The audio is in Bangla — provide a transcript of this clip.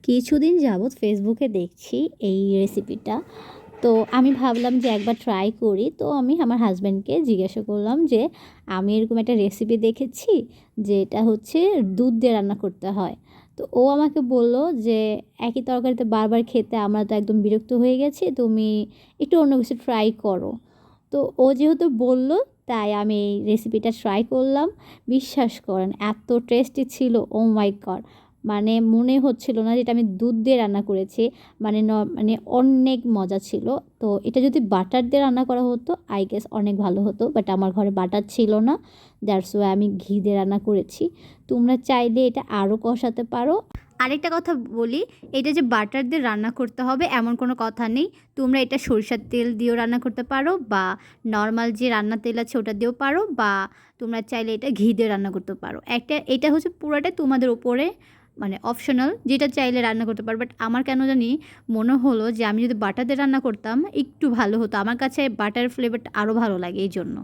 কিছুদিন যাবৎ ফেসবুকে দেখছি এই রেসিপিটা। তো আমি ভাবলাম যে একবার ট্রাই করি। তো আমি আমার হাসব্যান্ডকে জিজ্ঞাসা করলাম যে, "আমি এরকম একটা রেসিপি দেখেছি যে এটা হচ্ছে দুধ দিয়ে রান্না করতে হয়।" তো ও আমাকে বলল যে, "একই তরকারিতে বারবার খেতে আমরা তো একদম বিরক্ত হয়ে গেছি। তুমি একটু অন্য কিছু ট্রাই করো।" তো ও যেহেতু বলল, তাই আমি এই রেসিপিটা ট্রাই করলাম। বিশ্বাস করেন এত টেস্টি ছিল, ওহ মাই গড! মানে মনে হচ্ছিল না যে এটা আমি দুধ দিয়ে রান্না করেছি। মানে অনেক মজা ছিল। তো এটা যদি বাটার দিয়ে রান্না করা হতো, আই গেস অনেক ভালো হতো। বাট আমার ঘরে বাটার ছিল না। দ্যাটস ওয়াই আমি ঘি দিয়ে রান্না করেছি। তোমরা চাইলে এটা আরও কষাতে পারো। আরেকটা কথা বলি, এটা যে বাটার দিয়ে রান্না করতে হবে এমন কোনো কথা নেই। তোমরা এটা সরিষার তেল দিয়েও রান্না করতে পারো, বা নরমাল যে রান্নার তেল আছে ওটা দিয়েও পারো, বা তোমরা চাইলে এটা ঘি দিয়ে রান্না করতে পারো। এটা হচ্ছে পুরাটাই তোমাদের উপরে, মানে অপশনাল, যেটা চাইলে রান্না করতে পারো। বাট আমার কেন জানি মনে হলো যে আমি যদি বাটার দিয়ে রান্না করতাম একটু ভালো হতো। আমার কাছে বাটার ফ্লেভারটা আরও ভালো লাগে, এই জন্য।